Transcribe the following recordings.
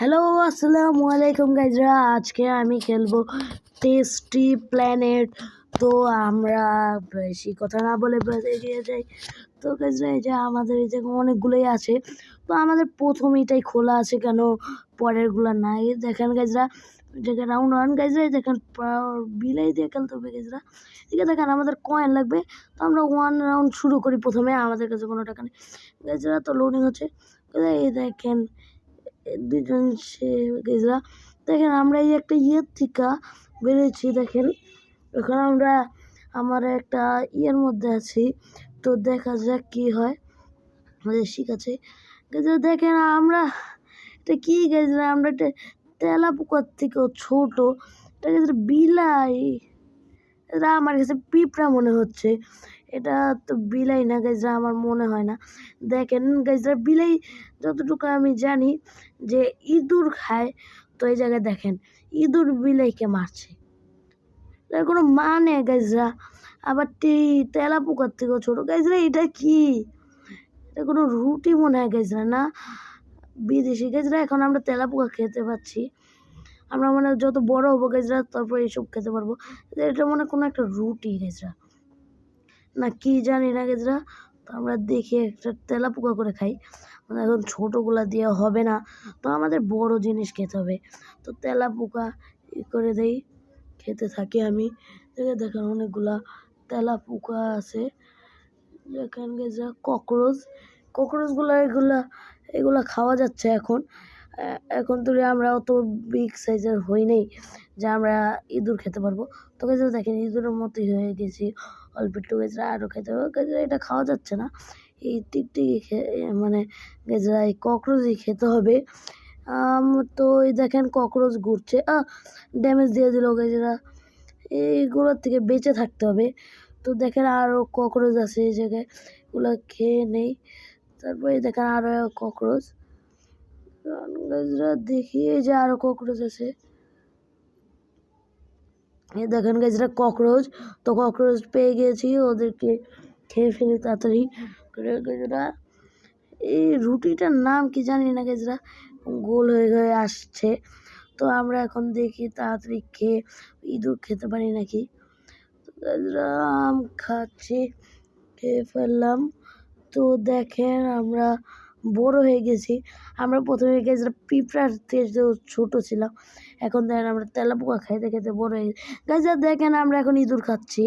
Hello, আসসালামু আলাইকুম গাইজরা। আজকে আমি খেলবো টেস্টি প্ল্যানেট। তো আমরা বেশি কথা না বলে এগিয়ে যাই। তো গাইজরা এই যে আমাদের এই যে অনেকগুলোই আছে। তো আমাদের প্রথম এটাই খোলা আছে, কেন পরেরগুলো নাই? দেখেন গাইজরা, দেখেন রাউন্ড ওয়ান গাইজরা, দেখেন বিলাই দিয়ে খেলতে হবে গাইজরা। এদিকে দেখেন আমাদের কয়েন লাগবে। তো আমরা 1 রাউন্ড শুরু করি। প্রথমে আমাদের কাছে কোনো টাকা নেই গাইজরা। তো লোডিং হচ্ছে। এই দেখেন দুজন সে গেজরা, দেখেন আমরা এই একটা ইয়ের থেকে বেরিয়েছি। দেখেন এখন আমরা আমার একটা ইয়ের মধ্যে আছি। তো দেখা যাক কি হয়। আমাদের শিখাচ্ছে গেজরা। দেখেন আমরা এটা কি গেজরা, আমরা একটা তেলা পোকার থেকেও ছোট। এটা গেজরা বিলাই, এটা আমার কাছে পিঁপড়া মনে হচ্ছে। এটা তো বিলাই না গাইজরা, আমার মনে হয় না। দেখেন গাইজরা, বিলাই যতটুকু আমি জানি যে ইঁদুর খায়। তো এই জায়গায় দেখেন ইঁদুর বিলাইকে মারছে, এর কোনো মানে গাইজরা। আবার তেলা পোকার থেকেও ছোট গাইজরা। এটা কি? এটা কোনো রুটি মনে হয় গাইজরা, না বিদেশি গাইজরা। এখন আমরা তেলা পোকা খেতে পাচ্ছি। আমরা মানে যত বড় হবো গাইজরা তারপর এইসব খেতে পারবো। এটা মনে কোনো একটা রুটি গাইজরা, না কি জানি না গেজরা। তো আমরা দেখি একটা তেলা পোকা করে খাই। মানে এখন ছোটোগুলা দিয়ে হবে না, তো আমাদের বড় জিনিস খেতে হবে। তো তেলা পোকা করে দেই, খেতে থাকি আমি। দেখেন অনেকগুলা তেলা পোকা আছে। দেখেন গেজরা ককরোচগুলা এগুলা খাওয়া যাচ্ছে এখন। এখন তো আমরা অত বিগ সাইজের হই নাই যে আমরা ইঁদুর খেতে পারবো। তো গেজরা দেখেন ইঁদুরের মতোই হয়ে গেছি অল্প একটু। গেজরা আরও খেতে হবে গেজরা, এটা খাওয়া যাচ্ছে না। এই টিকটিকি মানে গেজরা এই ককরোচই খেতে হবে। তো এই দেখেন ককরোচ ঘুরছে, ড্যামেজ দিয়ে দিল গেজরা। এইগুলোর থেকে বেঁচে থাকতে হবে। তো দেখেন আরও ককরোচ আছে এই জায়গায়, ওগুলো খেয়ে নেই। তারপরে দেখেন আরও ককরোচ গাইজরা, দেখি এই যে আরো ককরোচ আছে। এই দেখেন গাইজরা ককরোচ। তো ককরোচ পেয়ে গেছি, ওদেরকে খেয়ে ফেলি তাড়াতাড়ি করে গাইজরা। এই রুটিটার নাম কি জানি না গাইজরা, গোল হয়ে হয়ে আসছে। তো আমরা এখন দেখি তাড়াতাড়ি খেয়ে ইঁদুর খেতে পারি নাকি। তো গাইজরা আম খাচ্ছি, খেয়ে ফেললাম। তো দেখেন আমরা বড় হয়ে গেছি। আমরা প্রথমে গেছিলাম পিঁপড়ার থেকেও ছোট ছিলাম, এখন দেখেন আমরা তেলাপোকা খাইতে খেতে বড় হয়ে গেছি। গাইজরা দেখেন আমরা এখন ইঁদুর খাচ্ছি।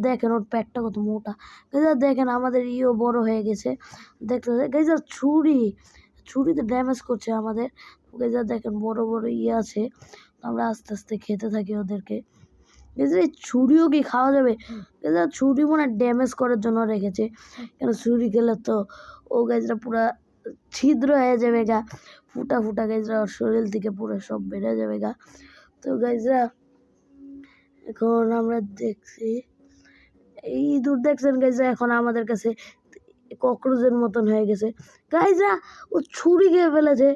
দেখেন ওর পেটটা কত মোটা। গাইজরা দেখেন আমাদের বড় হয়ে গেছে। দেখতে গাইজরা ছুরিতে ড্যামেজ করছে আমাদের। গাইজরা দেখেন বড় বড় আছে। আমরা আস্তে আস্তে খেতে থাকি ওদেরকে। এই ছুরিও কি খাওয়া যাবে? ছুরি মনে হয় ড্যামেজ করার জন্য রেখেছে, কেন ছুরি খেলে তো ও গাইজরা পুরা ছিদ্র হয়ে যাবে গা, ফুটা ফুটা গাইজরা ওর শরীর থেকে পুরো সব বেড়ে যাবে গা। তো গাইজরা এখন আমরা দেখছি এই ইঁদুর, দেখছেন গাইজরা এখন আমাদের কাছে ককরোচের মতন হয়ে গেছে। গাইজরা ও ছুরি খেয়ে ফেলেছে।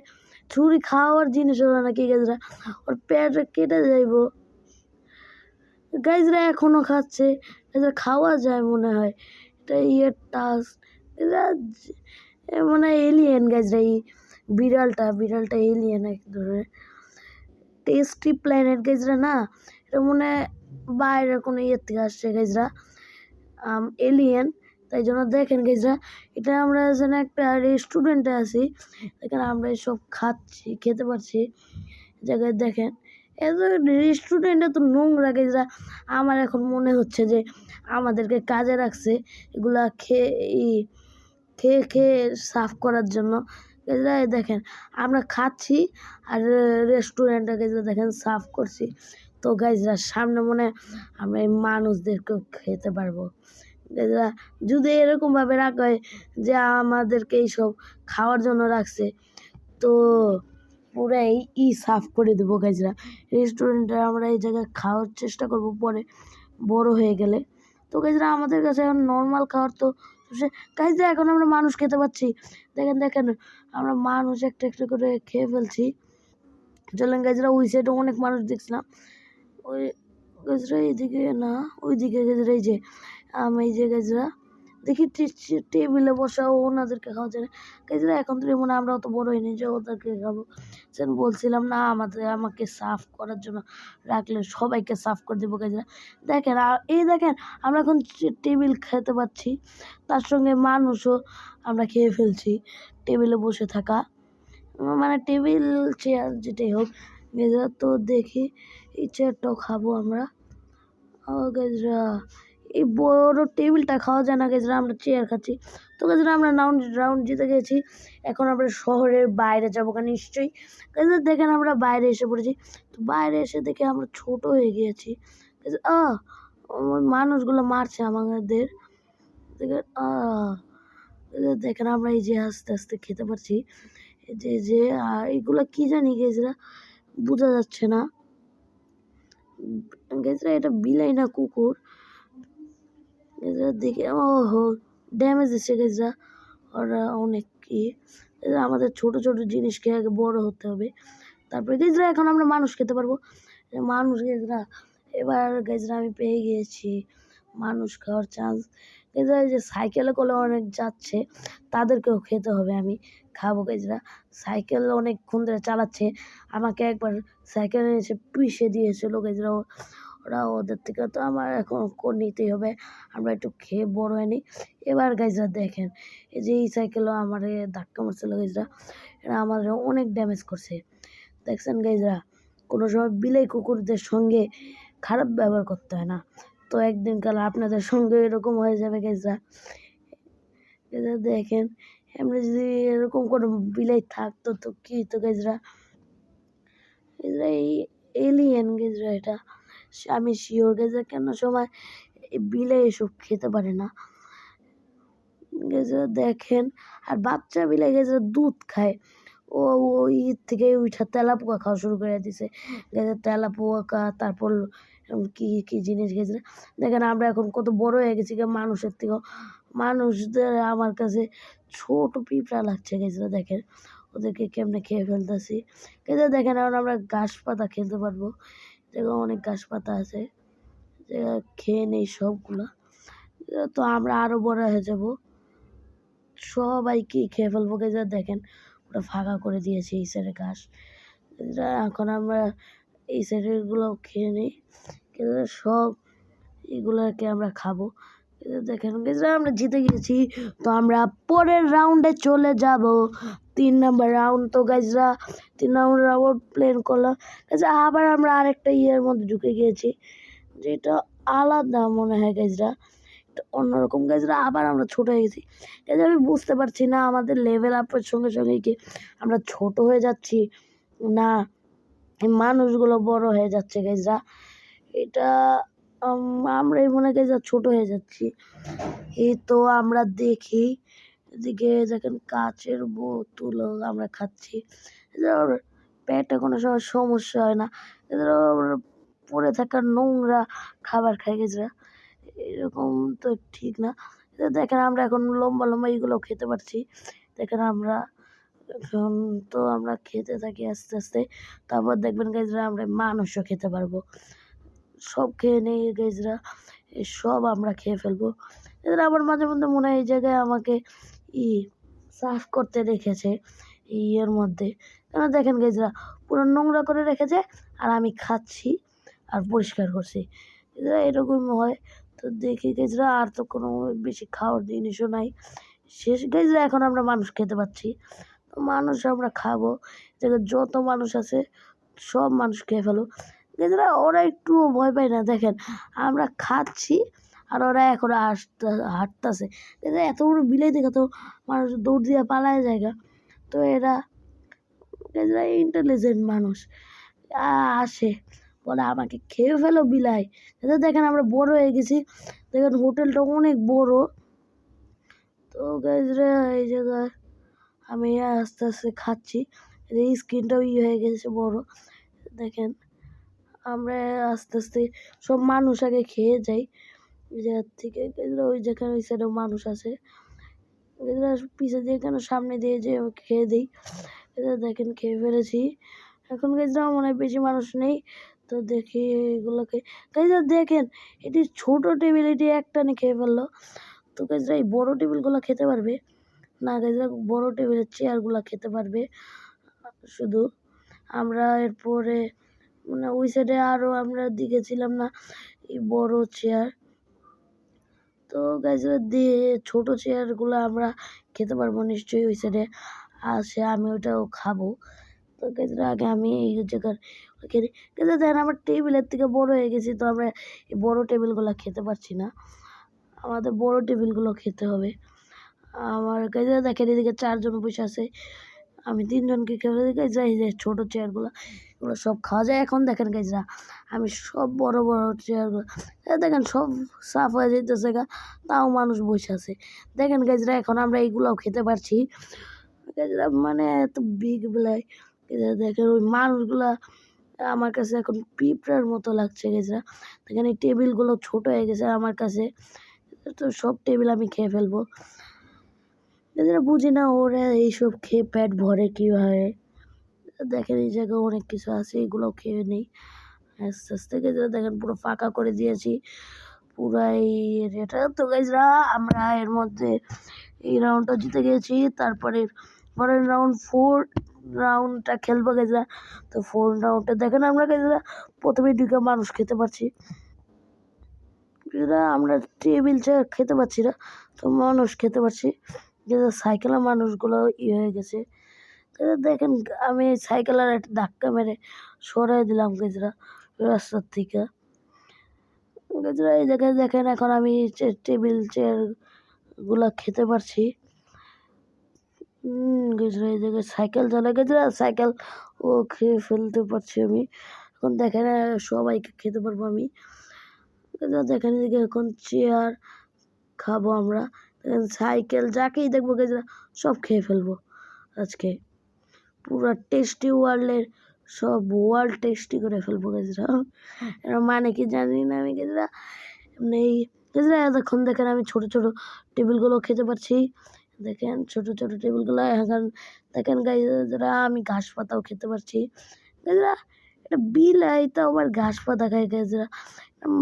ছুরি খাওয়ার জিনিস হলো নাকি গাইজরা, ওর পেট কেটে যাইবো। গাইজরা এখনো খাচ্ছে, গাইজরা খাওয়া যায় মনে হয়। এটা টাস, এটা মনে হয় এলিয়েন গাইজরা। এই বিড়ালটা এলিয়েন এক ধরনের। টেস্টি প্ল্যানেট গাইজরা, না এটা মনে হয় বাইরের কোনো থেকে আসছে গাইজরা, এলিয়েন। তাই জন্য দেখেন গাইজরা, এটা আমরা যেন একটা রেস্টুরেন্টে আছি। এখানে আমরা এসব খেতে পারছি জায়গায়। দেখেন রেস্টুরেন্টে তো নোংরা গাইজরা। আমার এখন মনে হচ্ছে যে আমাদেরকে কাজে রাখছে এগুলা খেয়ে খেয়ে সাফ করার জন্য। গাইজরা দেখেন আমরা খাচ্ছি আর রেস্টুরেন্টে গাইজরা দেখেন সাফ করছি। তো গাইজরা সামনে মনে হয় আমরা এই মানুষদেরকেও খেতে পারবো গাইজরা, যদি এরকমভাবে রাখা হয় যে আমাদেরকে এইসব খাওয়ার জন্য রাখছে। তো পুরাই সাফ করে দেবো গাইজরা। রেস্টুরেন্টে আমরা এই জায়গায় খাওয়ার চেষ্টা করবো পরে বড় হয়ে গেলে। তো গাইজরা আমাদের কাছে এখন নর্মাল খাওয়ার তো গাইজরা এখন আমরা মানুষ খেতে পাচ্ছি। দেখেন আমরা মানুষ একটা একটা করে খেয়ে ফেলছি। চলেন গাইজরা, ওই সাইডে অনেক মানুষ দেখছিলাম। ওই গাইজরা এইদিকে না, ওইদিকে গাইজরা এই যে গাইজরা দেখি টেবিলে বসাও ওনাদেরকে খাওয়াচ্ছে না গাইজরা। এখন তো মনে আমরা অত বড় হয়নি যে ওদেরকে খাবো। সেন বলছিলাম না আমাকে সার্ভ করার জন্য রাখলে সবাইকে সার্ভ করে দেবো গাইজরা। দেখেন এই দেখেন আমরা এখন টেবিল খেতে পাচ্ছি, তার সঙ্গে মানুষও আমরা খেয়ে ফেলছি। টেবিলে বসে থাকা মানে টেবিল চেয়ার যেটাই হোক গাইজরা। তো দেখি এই চেয়ারটাও খাবো আমরা। ও গাইজরা এই বড় টেবিলটা খাওয়া যায় না গাইজরা, আমরা চেয়ার খাচ্ছি। তো গাইজরা আমরা রাউন্ড জিতে গেছি। এখন আমরা শহরের বাইরে যাবো নিশ্চয়ই গাইজরা। দেখেন আমরা বাইরে এসে পড়েছি। তো বাইরে এসে দেখে আমরা ছোট হয়ে গিয়েছি। ওই মানুষগুলো মারছে আমাদের। দেখেন দেখেন আমরা এই যে আস্তে আস্তে খেতে পারছি। যে এইগুলো কি জানি গাইজরা, বোঝা যাচ্ছে না গাইজরা। এটা বিলাই না কুকুর গাইজরা। দেখে ওহো ড্যামেজ এসে গাইজরা। ওরা অনেক কি আমাদের ছোট ছোট জিনিস খেয়ে আগে বড় হতে হবে, তারপরে গাইজরা এখন আমরা মানুষ খেতে পারবো। মানুষ গাইজরা এবার গাইজরা আমি পেয়ে গিয়েছি মানুষ খাওয়ার চান্স গাইজরা। এই যে সাইকেলে করে অনেক যাচ্ছে তাদেরকেও খেতে হবে, আমি খাবো গাইজরা। সাইকেল অনেকক্ষণ ধরে চালাচ্ছে, আমাকে একবার সাইকেলে এসে পিষে দিয়েছিল গাইজরা ওরা। ওদের থেকে তো আমার এখন নিতেই হবে, আমরা একটু খেয়ে বড় হয়নি। এবার গাইজরা দেখেন এই যে এই সাইকেলও আমার ধাক্কা মারছিল গাইজরা, এরা আমার অনেক ড্যামেজ করছে দেখছেন গাইজরা। কোনো সময় বিলাই কুকুরদের সঙ্গে খারাপ ব্যবহার করতে হয় না, তো একদিন কাল আপনাদের সঙ্গে এরকম হয়ে যাবে গাইজরা। দেখেন এমনি যদি এরকম কোনো বিলাই থাকতো তো কি হতো গাইজরা। এই এলিয়েন গাইজরা, এটা আমি শিওর গাইজরা। কেন সময় বিলাই এসব খেতে পারে না গাইজরা। দেখেন আর বাচ্চা বিলাই গাইজরা দুধ খায়, ওই থেকে উঠা তেলাপোকা খাওয়া শুরু করে দিছে গাইজরা। তেলাপোকা তারপর কি কি জিনিস গাইজরা। দেখেন আমরা এখন কত বড় হয়ে গেছি মানুষের থেকেও। মানুষদের আমার কাছে ছোট পিঁপড়া লাগছে গাইজরা। দেখেন ওদেরকে কেমনে খেয়ে ফেলতেছি গাইজরা। দেখেন এখন আমরা ঘাস পাতা খেতে পারবো, দেখো অনেক ঘাস পাতা আছে, খেয়ে নেই সবগুলা। তো আমরা আরো বড় হয়ে যাব, সবাইকে খেয়ে ফেলবো গাইজরা। দেখেন ওটা ফাঁকা করে দিয়েছে এই সাইডের ঘাস। এখন আমরা এই সাইডের গুলো খেয়ে নিই, সব এগুলোকে আমরা খাবো। দেখেন গাইজরা আমরা জিতে গেছি। তো আমরা পরের রাউন্ডে চলে যাব, 3 নম্বর রাউন্ড। তো গাইজরা 3 নম্বর রাউন্ড প্লেন করলাম গাইজরা। আবার আমরা আরেকটা ইয়ের মধ্যে ঢুকে গিয়েছি, যেটা আলাদা মনে হয় গাইজরা, অন্যরকম গাইজরা। আবার আমরা ছোট হয়ে গেছি গাইজরা। আমি বুঝতে পারছি না আমাদের লেভেল আপের সঙ্গে সঙ্গে কি আমরা ছোট হয়ে যাচ্ছি না মানুষগুলো বড় হয়ে যাচ্ছে গাইজরা। এটা আমরা এই মনে গাইজরা ছোট হয়ে যাচ্ছি। এই তো আমরা দেখি এদিকে দেখেন কাচের বোতল আমরা খাচ্ছি, পেটে কোনো সময় সমস্যা হয় না। পড়ে থাকা নোংরা খাবার খাই গাইজরা, এরকম তো ঠিক না। দেখেন আমরা এখন লম্বা লম্বা এইগুলো খেতে পারছি। দেখেন আমরা এখন তো আমরা খেতে থাকি আস্তে আস্তে, তারপর দেখবেন গাইজরা আমরা মানুষও খেতে পারবো। সব খেয়ে নেই গাইজরা, সব আমরা খেয়ে ফেলবো। এদের আবার মাঝে মধ্যে মনে হয় এই জায়গায় আমাকে সার্ভ করতে রেখেছে এর মধ্যে, কেন দেখেন গাইজরা পুরো নোংরা করে রেখেছে আর আমি খাচ্ছি আর পরিষ্কার করছি এরকম হয়। তো দেখি গাইজরা আর তো কোনো বেশি খাওয়ার জিনিসও নাই, শেষ গাইজরা। এখন আমরা মানুষ খেতে পাচ্ছি, তো মানুষ আমরা খাবো, যত মানুষ আছে সব মানুষ খেয়ে ফেলো গাইজরা। ওরা একটু ভয় পায় না, দেখেন আমরা খাচ্ছি আর ওরা এখন হাঁটতেছে। এত বড় বিলাই দেখে তো মানুষ দৌড় দিয়ে পালায় জায়গা। তো এরা ইন্টেলিজেন্ট মানুষ আসে বলে আমাকে খেয়ে ফেলো বিলাই। দেখেন আমরা বড় হয়ে গেছি, দেখেন হোটেলটা অনেক বড়। তো গাইজরা এই জায়গায় আমি আস্তে আস্তে খাচ্ছি, এই স্ক্রিনটাও হয়ে গেছে বড়। দেখেন আমরা আস্তে আস্তে সব মানুষ আগে খেয়ে যাই ওই জায়গার থেকে। ওই যেখানে ওই সাইডেও মানুষ আছে, পিছিয়ে দিয়ে কেন সামনে দিয়ে যে খেয়ে দিই। দেখেন খেয়ে ফেলেছি, এখন গাইজরা মনে হয় বেশি মানুষ নেই। তো দেখি এগুলোকে গাইজরা, দেখেন এটি ছোট টেবিল, এটি একটানে খেয়ে ফেললো। তো গাইজরা এই বড় টেবিলগুলো খেতে পারবে না, গাইজরা বড় টেবিলের চেয়ারগুলো খেতে পারবে শুধু। আমরা এরপরে মানে ওই সাইডে আরও আমরা দেখেছিলাম না এই বড় চেয়ার, তো গাইজরা দিয়ে ছোট চেয়ারগুলো আমরা খেতে পারবো নিশ্চয়ই ওই সাইডে আসে, আমি ওটাও খাবো। তো গাইজরা আগে আমি এই জায়গার খেতে কিন্তু দেখেন আমার টেবিলের থেকে বড় হয়ে গেছি, তো আমরা এই বড় টেবিলগুলো খেতে পারছি না, আমাদের বড় টেবিলগুলো খেতে হবে। আমার গাইজরা দেখেন এদিকে 4 জন বসে আছে, আমি 3 জনকে খেতে গাইজরা এই যে ছোটো চেয়ারগুলো এগুলো সব খাওয়া যায়। এখন দেখেন গাইজরা আমি সব বড় বড় চেয়ারগুলো দেখেন সব সাফ হয়ে যেতেছে গা, তাও মানুষ বসে আছে। দেখেন গাইজরা এখন আমরা এইগুলোও খেতে পারছি গাইজরা, মানে এত বিগ বেলায় দেখেন ওই মানুষগুলা আমার কাছে এখন পিঁপড়ার মতো লাগছে গাইজরা। দেখেন এই টেবিলগুলো ছোট হয়ে গেছে আমার কাছে, তো সব টেবিল আমি খেয়ে ফেলবো। এদের বুঝি না ওরা এইসব খেয়ে পেট ভরে কীভাবে। দেখেন এই জায়গায় অনেক কিছু আছে, এগুলো খেয়ে নেই আস্তে আস্তে। গাইজরা দেখেন পুরো ফাঁকা করে দিয়েছি পুরো এই এরিয়াটা। তো গাইজরা আমরা এর মধ্যে এই রাউন্ডটা জিতে গেছি, তারপরে পরের রাউন্ড 4 রাউন্ডটা খেলবো গাইজরা। তো 4 রাউন্ডে দেখেন আমরা গাইজরা প্রথমে 2টা মানুষ খেতে পারছি, আমরা টেবিল চেয়ার খেতে পারছি না, তো মানুষ খেতে পারছি। সাইকেলের মানুষগুলো হয়ে গেছে। দেখেন আমি সাইকেলের একটা ধাক্কা মেরে সরাই দিলাম গাইজরা রাস্তার থেকে। গাইজরা এই জায়গায় দেখেন এখন আমি টেবিল চেয়ারগুলো খেতে পারছি। গাইজরা এই জায়গায় সাইকেল চালায় গাইজরা, সাইকেল ও খেয়ে ফেলতে পারছি আমি। এখন দেখেন সবাইকে খেতে পারবো আমি। দেখেন এদিকে এখন চেয়ার খাবো আমরা, সাইকেল যাকেই দেখবো গাইজরা সব খেয়ে ফেলবো আজকে। পুরো টেস্টি ওয়ার্ল্ডের সব ওয়ার্ল্ড টেস্টি করে ফেলবো গাইজরা, এর মানে কি জানি না আমি গাইজরা। এমনি গাইজরা এতক্ষণ দেখেন আমি ছোট ছোট টেবিলগুলো খেতে পারছি, দেখেন ছোট ছোট টেবিলগুলো। এখন দেখেন গাইজরা আমি ঘাস পাতাও খেতে পারছি গাইজরা। এটা বিলাই তো আবার ঘাস পাতা খায় গাইজরা,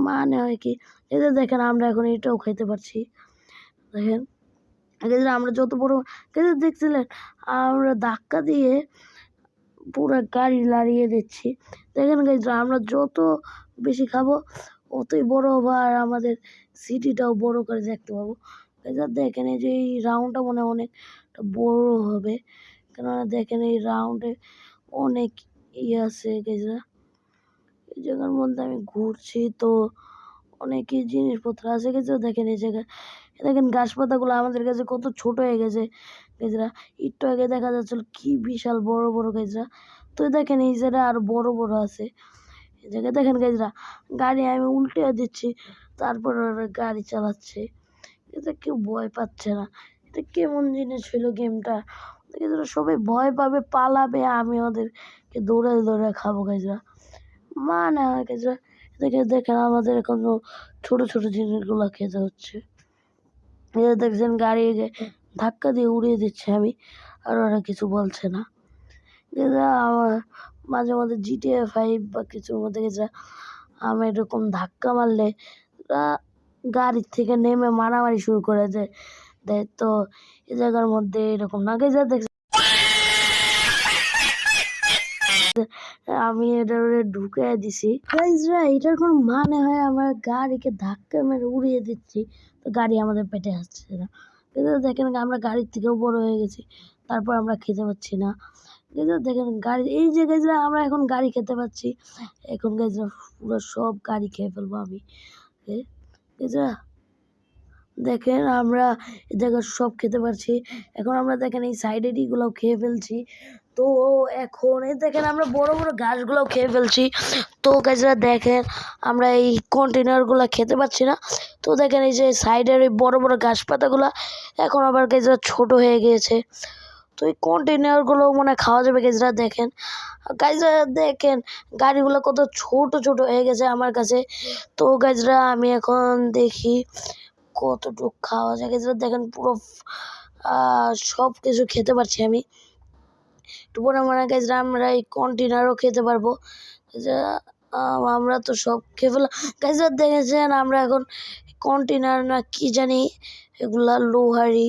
মানে হয় কি এদের দেখেন আমরা এখন এটাও খেতে পারছি। দেখেন গাইজরা আমরা যত বড় গাইজরা দেখছিলেন আমরা ধাক্কা দিয়ে পুরো গাড়ি লাড়িয়ে দিচ্ছি। দেখেন গাইজরা আমরা যত বেশি খাবো অতই বড় হবো, আর আমাদের সিটিটাও বড় করে দেখতে পাবো গাইজরা। দেখেন এই যে এই রাউন্ডটা মনে অনেক বড় হবে, কেননা দেখেন এই রাউন্ডে অনেক আছে গাইজরা। এই জায়গার মধ্যে আমি ঘুরছি তো অনেকই জিনিসপত্র আছে গাইজরা। দেখেন এই জায়গায় দেখেন গাছপাতাগুলো আমাদের কাছে কত ছোট হয়ে গেছে গাইজরা, একটু আগে দেখা যাচ্ছিল কি বিশাল বড় বড় গাইজরা। তো দেখেন এই জায়গায় আরো বড় বড় আছে এই জায়গায়। দেখেন গাইজরা গাড়ি আমি উল্টে দিচ্ছি, তারপর ওরা গাড়ি চালাচ্ছে, এটা কেউ ভয় পাচ্ছে না। এটা কেমন জিনিস হলো গেমটা, গাইজরা সবাই ভয় পাবে পালাবে, আমি ওদেরকে দৌড়ায় দৌড়ায় খাবো গাইজরা, মানে হয় গাইজরা। দেখেন আমাদের এখন ছোট ছোট জিনিসগুলো খেতে হচ্ছে। দেখছেন গাড়ি ধাক্কা দিয়ে উড়িয়ে দিচ্ছে আমি, আর ওরা কিছু বলছে না। আমার মাঝে মাঝে GTA 5 বা কিছুর মধ্যে গেছে আমি এরকম ধাক্কা মারলে গাড়ির থেকে নেমে মারামারি শুরু করে দেয়। তো এই জায়গার মধ্যে এরকম না গেছে দেখছি আমি এটা ঢুকে দিছি গাইজরা, এটার কোনো মানে হয় আমরা গাড়িকে ধাক্কা মেরে উড়িয়ে দিচ্ছি, তো গাড়ি আমাদের পেটে আসছে না। দেখেন আমরা গাড়ির থেকেও বড় হয়ে গেছি, তারপর আমরা খেতে পাচ্ছি না। দেখেন গাড়ি এই যে গাইজরা আমরা এখন গাড়ি খেতে পাচ্ছি, এখন গাইজরা পুরো সব গাড়ি খেয়ে ফেলবো আমি। গাইজরা দেখেন আমরা এই জায়গায় সব খেতে পারছি, এখন আমরা দেখেন এই সাইডের গুলাও খেয়ে ফেলছি। তো এখন এই দেখেন আমরা বড় বড় গাছগুলোও খেয়ে ফেলছি। তো গাইজরা দেখেন আমরা এই কন্টেনারগুলো খেতে পাচ্ছি না, তো দেখেন এই যে সাইডের এই বড় বড় গাছ পাতাগুলো এখন আবার গাইজরা ছোট হয়ে গিয়েছে, তো এই কন্টেনারগুলো মনে খাওয়া যাবে গাইজরা। দেখেন গাইজরা দেখেন গাড়িগুলো কত ছোট ছোট হয়ে গেছে আমার কাছে। তো গাইজরা আমি এখন দেখি কতটুকু খাওয়া যায় গাইজরা। দেখেন পুরো সব কিছু খেতে পারছি আমি, একটু পরে মানে গাইজরা আমরা এই কন্টেনারও খেতে পারবো। আমরা তো সব খেয়ে ফেলা গাইজরা। দেখেছেন আমরা এখন কন্টেনার না কি জানি, এগুলা লোহারি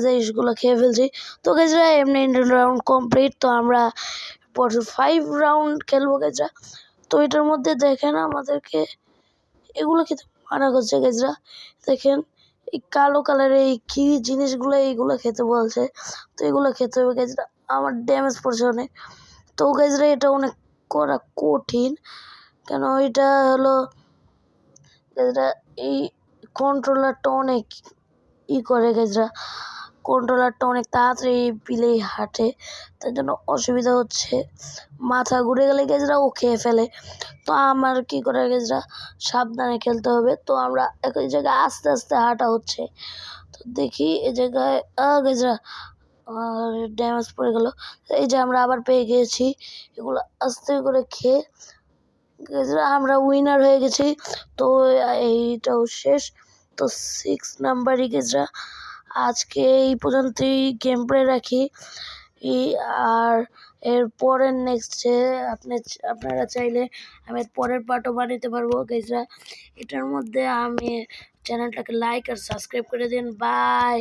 জিনিসগুলো খেয়ে ফেলছি। তো গাইজরা এমনি রাউন্ড কমপ্লিট। তো আমরা 5 রাউন্ড খেলবো গাইজরা। তো এটার মধ্যে দেখেন আমাদেরকে এগুলো খেতে মানা করছে গাইজরা। দেখেন এই কালো কালারের এই কি জিনিসগুলো, এইগুলো খেতে বলছে। তো এগুলো খেতে হবে গাইজরা। আমার ড্যামেজ পড়ছে অনেক। তো গাইজরা এটা অনেক করা কঠিন, কেন এটা হলো গাইজরা এই কন্ট্রোলারটা অনেক করে গাইজরা। কন্ট্রোলারটা অনেক তাড়াতাড়ি পিলেই হাঁটে, তার জন্য অসুবিধা হচ্ছে। মাথা ঘুরে গেলে গাইজরা ও খেয়ে ফেলে। তো আমার কি করে গাইজরা, সাবধানে খেলতে হবে। তো আমরা একই জায়গায় আস্তে আস্তে হাঁটা হচ্ছে। তো দেখি এই জায়গায় গাইজরা আর ড্যামেজ পড়ে গেল। এই যে আমরা আবার পেয়ে গিয়েছি। এগুলো আস্তে করে খেয়ে গাইজরা আমরা উইনার হয়ে গেছি। তো এইটাও শেষ। তো 6 নাম্বারই গাইজরা। আজকে এই পর্যন্তই গেম প্লে রাখি। আর এর পরের নেক্সটে আপনারা চাইলে আমি পরের পার্টও বানাতে পারবো গাইজরা। এটার মধ্যে আমি চ্যানেলটাকে লাইক আর সাবস্ক্রাইব করে দিন। বাই।